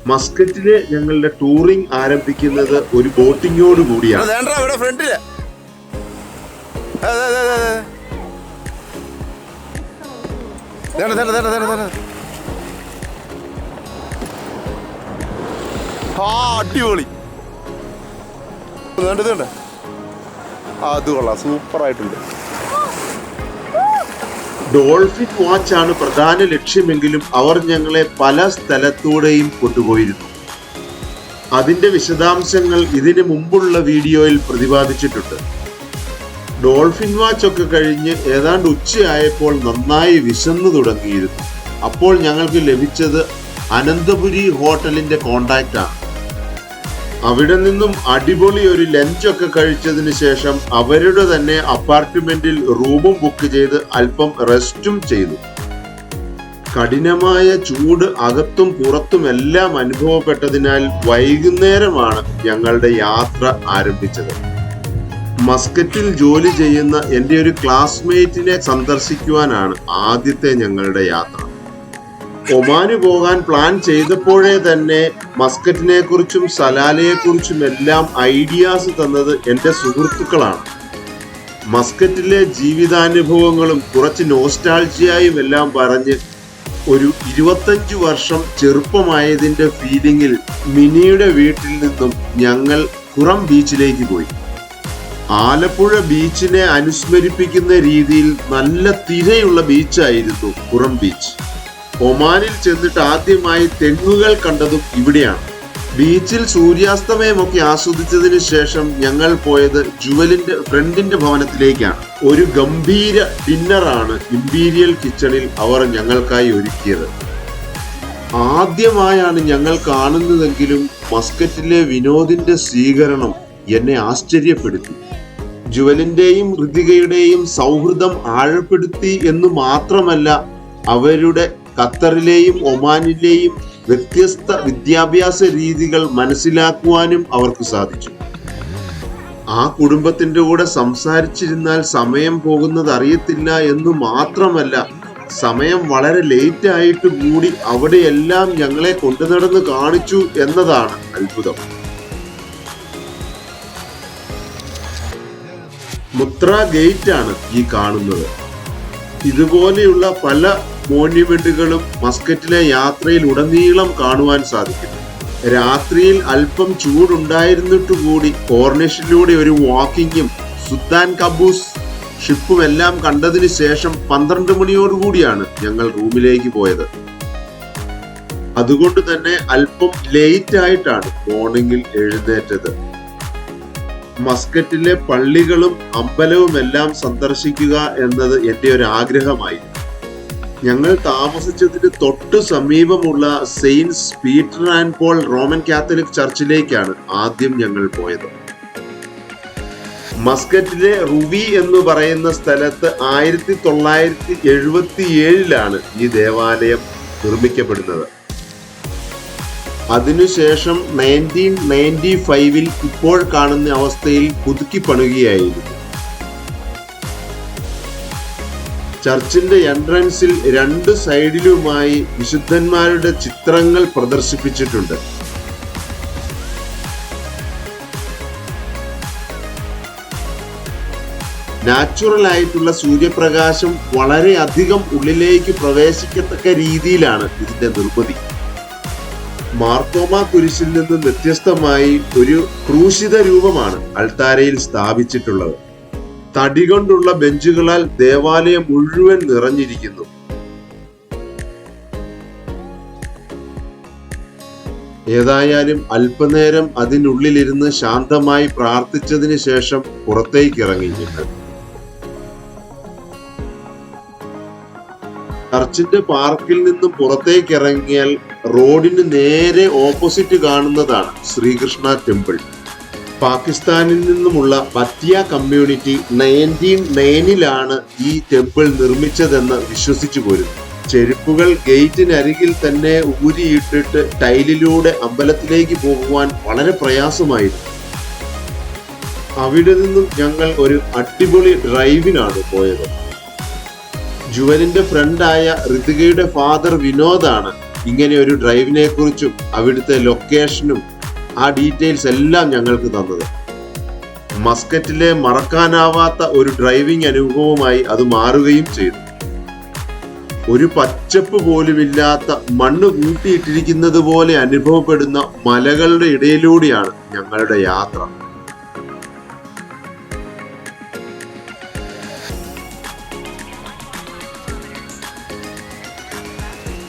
മസ്കറ്റിലെ ഞങ്ങളുടെ ടൂറിംഗ് ആരംഭിക്കുന്നത് ഒരു ബോട്ടിങ്ങോട് കൂടിയാണ്. അടിപൊളി, അത് കൊള്ളാം, സൂപ്പർ ആയിട്ടുണ്ട്. ഡോൾഫിൻ വാച്ച് ആണ് പ്രധാന ലക്ഷ്യമെങ്കിലും അവർ ഞങ്ങളെ പല സ്ഥലത്തൂടെയും കൊണ്ടുപോയിരുന്നു. അതിന്റെ വിശദാംശങ്ങൾ ഇതിനു മുമ്പുള്ള വീഡിയോയിൽ പ്രതിപാദിച്ചിട്ടുണ്ട്. ഡോൾഫിൻ വാച്ച് ഒക്കെ കഴിഞ്ഞ് ഏതാണ്ട് ഉച്ചയായപ്പോൾ നന്നായി വിശന്നു തുടങ്ങിയിരുന്നു. അപ്പോൾ ഞങ്ങൾക്ക് ലഭിച്ചത് അനന്തപുരി ഹോട്ടലിന്റെ കോണ്ടാക്റ്റ് ആണ്. അവിടെ നിന്നും അടിപൊളി ഒരു ലഞ്ചൊക്കെ കഴിച്ചതിന് ശേഷം അവരുടെ തന്നെ അപ്പാർട്ട്മെന്റിൽ റൂമും ബുക്ക് ചെയ്ത് അല്പം റെസ്റ്റും ചെയ്തു. കഠിനമായ ചൂട് അകത്തും പുറത്തും എല്ലാം അനുഭവപ്പെട്ടതിനാൽ വൈകുന്നേരമാണ് ഞങ്ങളുടെ യാത്ര ആരംഭിച്ചത്. മസ്കറ്റിൽ ജോലി ചെയ്യുന്ന എൻ്റെ ഒരു ക്ലാസ്മേറ്റിനെ സന്ദർശിക്കുവാനാണ് ആദ്യത്തെ ഞങ്ങളുടെ യാത്ര. ഒമാന് പോകാൻ പ്ലാൻ ചെയ്തപ്പോഴേ തന്നെ മസ്കറ്റിനെ കുറിച്ചും സലാലയെ കുറിച്ചും എല്ലാം ഐഡിയാസ് തന്നത് എൻ്റെ സുഹൃത്തുക്കളാണ്. മസ്കറ്റിലെ ജീവിതാനുഭവങ്ങളും കുറച്ച് നോസ്റ്റാൾജിയായും എല്ലാം പറഞ്ഞ് ഒരു 25 വർഷം ചെറുപ്പമായതിന്റെ ഫീലിംഗിൽ മിനിയുടെ വീട്ടിൽ നിന്നും ഞങ്ങൾ കുറം ബീച്ചിലേക്ക് പോയി. ആലപ്പുഴ ബീച്ചിനെ അനുസ്മരിപ്പിക്കുന്ന രീതിയിൽ നല്ല തിരയുള്ള ബീച്ചായിരുന്നു കുറം ബീച്ച്. ഒമാനിൽ ചെന്നിട്ട് ആദ്യമായി തെങ്ങുകൾ കണ്ടതും ഇവിടെയാണ്. ബീച്ചിൽ സൂര്യാസ്തമയമൊക്കെ ആസ്വദിച്ചതിന് ശേഷം ഞങ്ങൾ പോയത് ജുവലിന്റെ ഫ്രണ്ടിന്റെ ഭവനത്തിലേക്കാണ്. ഒരു ഗംഭീര ഡിന്നറാണ് ഇംപീരിയൽ കിച്ചണിൽ അവർ ഞങ്ങൾക്കായി ഒരുക്കിയത്. ആദ്യമായാണ് ഞങ്ങൾ കാണുന്നതെങ്കിലും മസ്കറ്റിലെ വിനോദിന്റെ സ്വീകരണം എന്നെ ആശ്ചര്യപ്പെടുത്തി. ജുവലിന്റെയും ഋതികയുടെയും സൗഹൃദം ആഴപ്പെടുത്തി എന്ന് മാത്രമല്ല, അവരുടെ ഖത്തറിലെയും ഒമാനിലെയും വ്യത്യസ്ത വിദ്യാഭ്യാസ രീതികൾ മനസ്സിലാക്കുവാനും അവർക്ക് സാധിച്ചു. ആ കുടുംബത്തിന്റെ കൂടെ സംസാരിച്ചിരുന്നാൽ സമയം പോകുന്നത് അറിയത്തില്ല എന്ന് മാത്രമല്ല, സമയം വളരെ ലേറ്റ് ആയിട്ട് കൂടി അവിടെയെല്ലാം ഞങ്ങളെ കൊണ്ടു നടന്ന് കാണിച്ചു എന്നതാണ് അത്ഭുതം. മുത്ര ഗേറ്റ് ആണ് ഈ കാണുന്നത്. ഇതുപോലെയുള്ള പല മോണ്യുമെന്റുകളും മസ്കറ്റിലെ യാത്രയിൽ ഉടനീളം കാണുവാൻ സാധിക്കും. രാത്രിയിൽ അല്പം ചൂടുണ്ടായിരുന്നിട്ടു കൂടി കോർണിഷിലൂടെ ഒരു വാക്കിങ്ങും സുൽത്താൻ കബൂസ് ഷിപ്പും എല്ലാം കണ്ടതിന് ശേഷം 12 മണിയോടുകൂടിയാണ് ഞങ്ങൾ റൂമിലേക്ക് പോയത്. അതുകൊണ്ട് തന്നെ അല്പം ലേറ്റ് ആയിട്ടാണ് മോർണിംഗിൽ എഴുന്നേറ്റത്. മസ്കറ്റിലെ പള്ളികളും അമ്പലവും എല്ലാം സന്ദർശിക്കുക എന്നത് എൻ്റെ ഒരു ആഗ്രഹമായിരുന്നു. ഞങ്ങൾ താമസിച്ചതിന് തൊട്ടു സമീപമുള്ള Saints Peter and Paul Roman Catholic ചർച്ചിലേക്കാണ് ആദ്യം ഞങ്ങൾ പോയത്. മസ്കറ്റിലെ റുവി എന്ന് പറയുന്ന സ്ഥലത്ത് 1977 ഈ ദേവാലയം നിർമ്മിക്കപ്പെടുന്നത്. അതിനുശേഷം 1995 ഇപ്പോൾ കാണുന്ന അവസ്ഥയിൽ പുതുക്കി പണിയുകയായിരുന്നു. ചർച്ചിന്റെ എൻട്രൻസിൽ 2 സൈഡിലുമായി വിശുദ്ധന്മാരുടെ ചിത്രങ്ങൾ പ്രദർശിപ്പിച്ചിട്ടുണ്ട്. നാച്ചുറൽ ആയിട്ടുള്ള സൂര്യപ്രകാശം വളരെ അധികം ഉള്ളിലേക്ക് പ്രവേശിക്കത്തക്ക രീതിയിലാണ് ഇതിന്റെ നിർമ്മിതി. മാർത്തോമ കുരിശിൽ നിന്ന് വ്യത്യസ്തമായി ഒരു ക്രൂശിത രൂപമാണ് അൾത്താരയിൽ സ്ഥാപിച്ചിട്ടുള്ളത്. തടി കൊണ്ടുള്ള ബെഞ്ചുകളാൽ ദേവാലയം മുഴുവൻ നിറഞ്ഞിരിക്കുന്നു. ഏതായാലും അല്പനേരം അതിനുള്ളിലിരുന്ന് ശാന്തമായി പ്രാർത്ഥിച്ചതിന് ശേഷം പുറത്തേക്ക് ഇറങ്ങി. ചർച്ചിന്റെ പാർക്കിൽ നിന്നും പുറത്തേക്ക് ഇറങ്ങിയാൽ റോഡിന് നേരെ ഓപ്പോസിറ്റ് കാണുന്നതാണ് ശ്രീകൃഷ്ണ ടെമ്പിൾ. പാകിസ്ഥാനിൽ നിന്നുമുള്ള ബറ്റിയ കമ്മ്യൂണിറ്റി 1909 ഈ ടെമ്പിൾ നിർമ്മിച്ചതെന്ന് വിശ്വസിച്ചു പോരുന്നു. ചെരുപ്പുകൾ ഗേറ്റിനരികിൽ തന്നെ ഊരിയിട്ടിട്ട് ടൈലിലൂടെ അമ്പലത്തിലേക്ക് പോകുവാൻ വളരെ പ്രയാസമായിരുന്നു. അവിടെ നിന്നും ഞങ്ങൾ ഒരു അടിപൊളി ഡ്രൈവിനാണ് പോയത്. ജുവലിന്റെ ഫ്രണ്ടായ ഋതികയുടെ ഫാദർ വിനോദാണ് ഇങ്ങനെ ഒരു ഡ്രൈവിനെ കുറിച്ചും അവിടുത്തെ ലൊക്കേഷനും ആ ഡീറ്റെയിൽസ് എല്ലാം ഞങ്ങൾക്ക് തന്നത്. മസ്കറ്റിലെ മറക്കാനാവാത്ത ഒരു ഡ്രൈവിംഗ് അനുഭവമായി അത് മാറുകയും ചെയ്തു. ഒരു പച്ചപ്പ് പോലുമില്ലാത്ത മണ്ണ് കൂട്ടിയിട്ടിരിക്കുന്നത് പോലെ അനുഭവപ്പെടുന്ന മലകളുടെ ഇടയിലൂടെയാണ് ഞങ്ങളുടെ യാത്ര.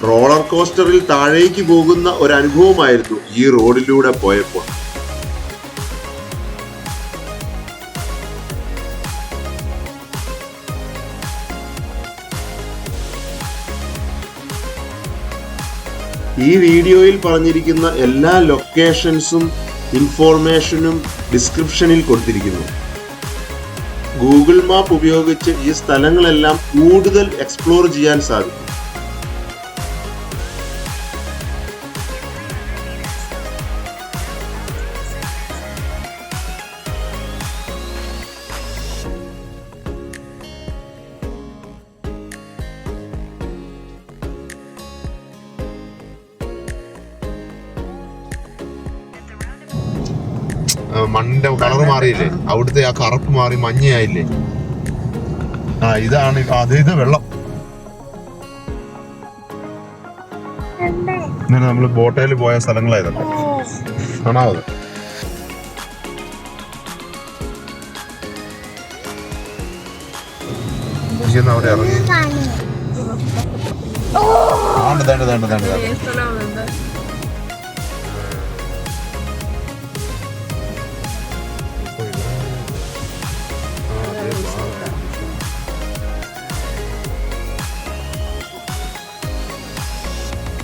റോളർ കോസ്റ്ററിൽ താഴേക്ക് പോകുന്ന ഒരു അനുഭവമായിരുന്നു ഈ റോഡിലൂടെ പോയപ്പോൾ. ഈ വീഡിയോയിൽ പറഞ്ഞിരിക്കുന്ന എല്ലാ ലൊക്കേഷൻസും ഇൻഫോർമേഷനും ഡിസ്ക്രിപ്ഷനിൽ കൊടുത്തിരിക്കുന്നു. ഗൂഗിൾ മാപ്പ് ഉപയോഗിച്ച് ഈ സ്ഥലങ്ങളെല്ലാം കൂടുതൽ എക്സ്പ്ലോർ ചെയ്യാൻ സാധിക്കും. മണ്ണിന്റെ കളർ മാറിയില്ലേ, അവിടുത്തെ ആ കറുപ്പ് മാറി മഞ്ഞയായില്ലേ. ഇതാണ് ഇത് വെള്ളം. ഇന്നലെ നമ്മള് ബോട്ടയിൽ പോയ സ്ഥലങ്ങളായതൊക്കെ കാണാവത്. അവിടെ ഇറങ്ങി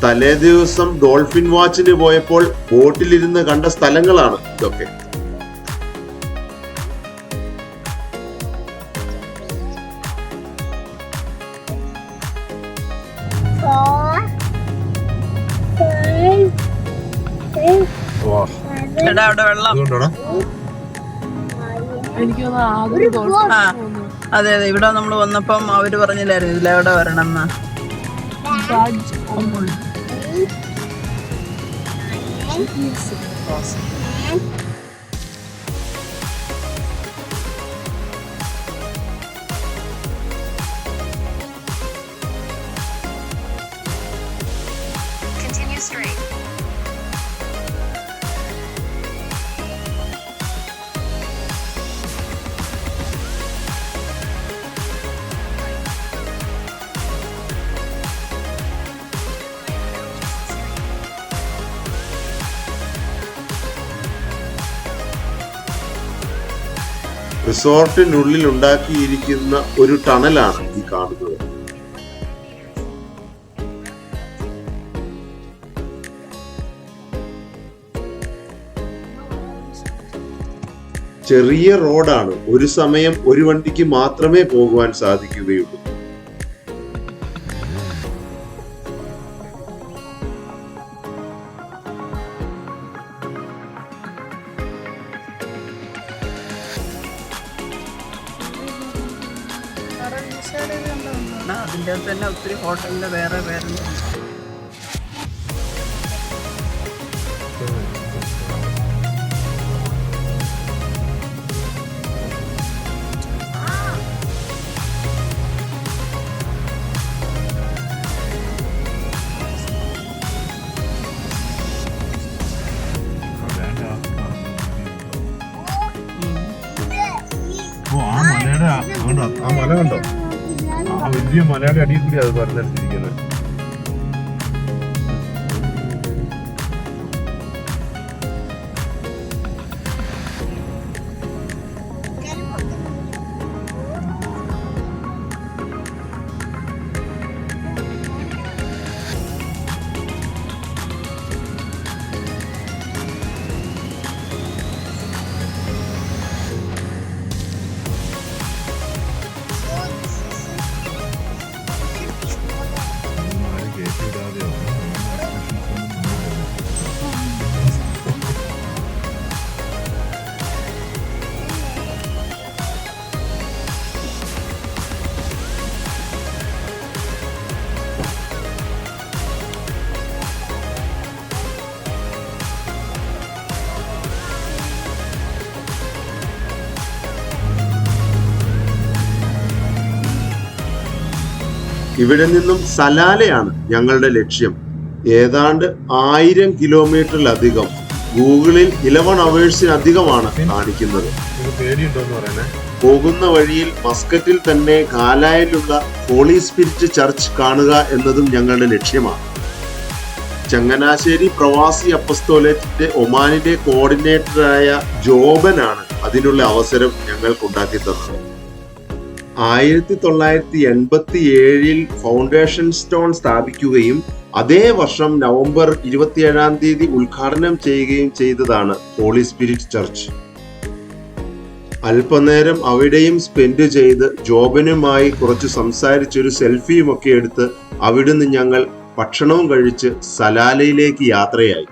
തലേ ദിവസം ഡോൾഫിൻ വാച്ചിന് പോയപ്പോൾ ബോട്ടിലിരുന്ന് കണ്ട സ്ഥലങ്ങളാണ് ഇതൊക്കെ. അതെ അതെ, ഇവിടെ നമ്മൾ വന്നപ്പം അവര് പറഞ്ഞില്ലായിരുന്നു ഇതിലെവിടെ വരണം എന്ന്. Continue straight. റിസോർട്ടിനുള്ളിൽ ഉണ്ടാക്കിയിരിക്കുന്ന ഒരു ടണലാണ് ഈ കാണുന്നത്. ചെറിയ റോഡാണ്, ഒരു സമയം ഒരു വണ്ടിക്ക് മാത്രമേ പോകുവാൻ സാധിക്കുകയുള്ളൂ. അതിൻ്റെ തന്നെ ഒത്തിരി ഹോട്ടലിന്റെ വേറെ പേരുണ്ട്. ആ മല കണ്ടോ, ആ വലിയ മലയുടെ അടിയിൽ കൂടി അത് പറഞ്ഞെടുത്തിരിക്കുന്നത്. ഇവിടെ നിന്നും സലാലയാണ് ഞങ്ങളുടെ ലക്ഷ്യം. ഏതാണ്ട് 1000 കിലോമീറ്ററിലധികം. ഗൂഗിളിൽ 11 അവേഴ്സിനധികമാണ് കാണിക്കുന്നത്. പോകുന്ന വഴിയിൽ മസ്കറ്റിൽ തന്നെ കാലായിലുള്ള ഹോളി സ്പിരിറ്റ് ചർച്ച് കാണുക എന്നതും ഞങ്ങളുടെ ലക്ഷ്യമാണ്. ചങ്ങനാശ്ശേരി പ്രവാസി അപ്പസ്തോലേറ്റിന്റെ ഒമാനിലെ കോർഡിനേറ്ററായ ജോബനാണ് അതിനുള്ള അവസരം ഞങ്ങൾക്കുണ്ടാക്കി തന്നത്. 1987 ഫൗണ്ടേഷൻ സ്റ്റോൺ സ്ഥാപിക്കുകയും അതേ വർഷം നവംബർ 27 ഉദ്ഘാടനം ചെയ്യുകയും ചെയ്തതാണ് ഹോളി സ്പിരിറ്റ് ചർച്ച്. അല്പനേരം അവിടെയും സ്പെൻഡ് ചെയ്ത് ജോബനുമായി കുറച്ച് സംസാരിച്ചൊരു സെൽഫിയും ഒക്കെ എടുത്ത് അവിടുന്ന് ഞങ്ങൾ ഭക്ഷണവും കഴിച്ച് സലാലയിലേക്ക് യാത്രയായി.